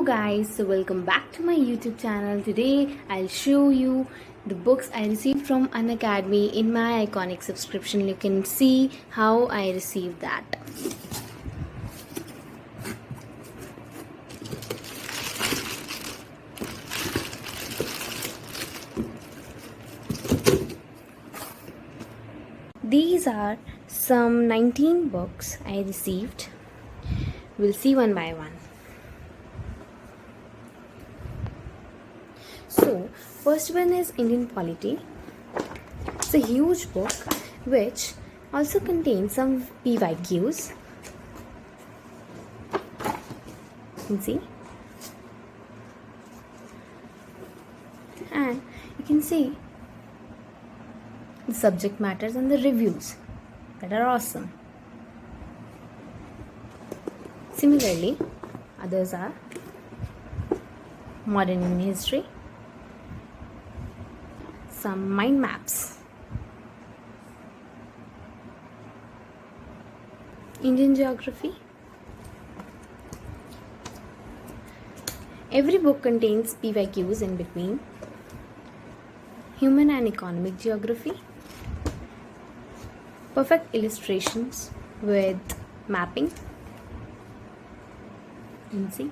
guys, so welcome back to my YouTube channel. Today I'll show you the books I received from Unacademy in my iconic subscription. You can see how I received that. These are some 19 books I received. We'll see one by one. So, first one is Indian Polity. It's a huge book which also contains some PYQs. You can see. And you can see the subject matters and the reviews that are awesome. Similarly, others are Modern Indian History, some mind maps, Indian Geography. Every book contains PYQs in between. Human and Economic Geography, perfect illustrations with mapping. You can see.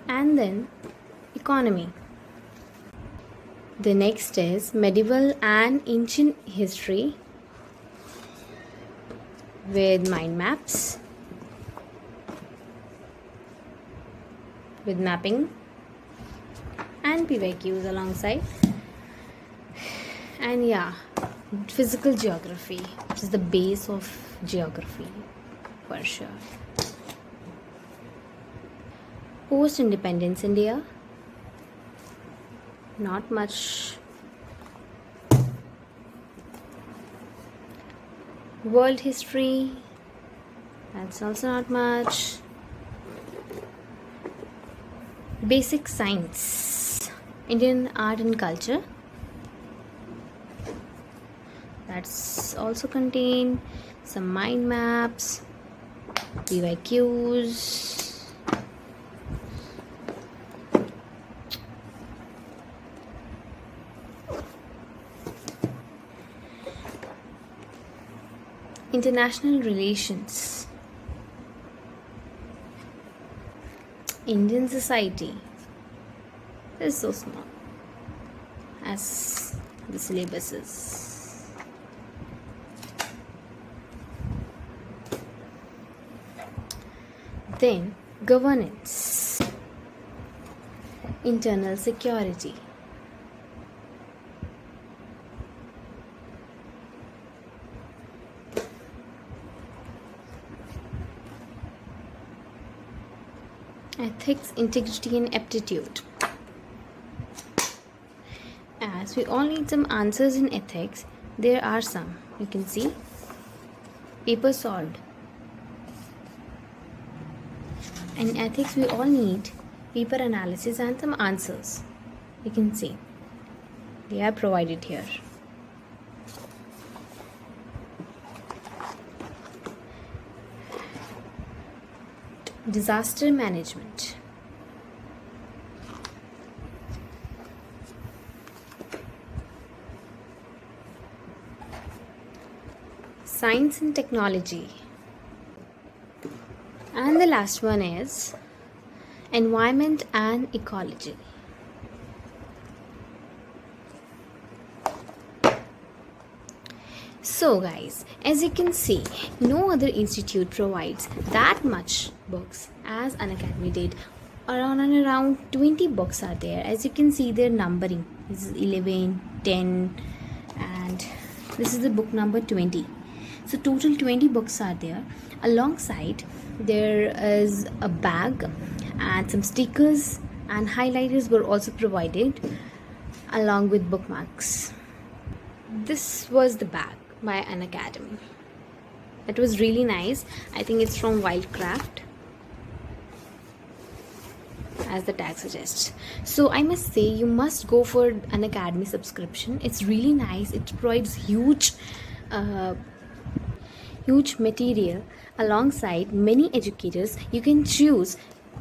And then Economy. The next is Medieval and Ancient History with mind maps, with mapping and PYQs alongside. And yeah, Physical Geography, which is the base of geography for sure. Post-independence India, not much. World history, that's also not much. Basic science, Indian art and culture, that's also contain some mind maps, PYQs. International relations, Indian society. This is so small as the syllabus is. Then governance, internal security, ethics, integrity and aptitude. As we all need some answers in ethics, there are some. You can see paper solved. In ethics we all need paper analysis and some answers. You can see they are provided here. Disaster management, science and technology, and the last one is environment and ecology. So guys, as you can see, no other institute provides that much books as Unacademy did. Around 20 books are there. As you can see, their numbering. This is 11, 10 and this is the book number 20. So total 20 books are there. Alongside there is a bag and some stickers and highlighters were also provided along with bookmarks. This was the bag by Unacademy. It was really nice. I think it's from Wildcraft, as the tag suggests. So I must say you must go for Unacademy subscription. It's really nice. It provides huge material alongside many educators. You can choose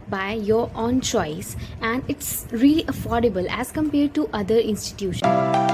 by your own choice, and it's really affordable as compared to other institutions.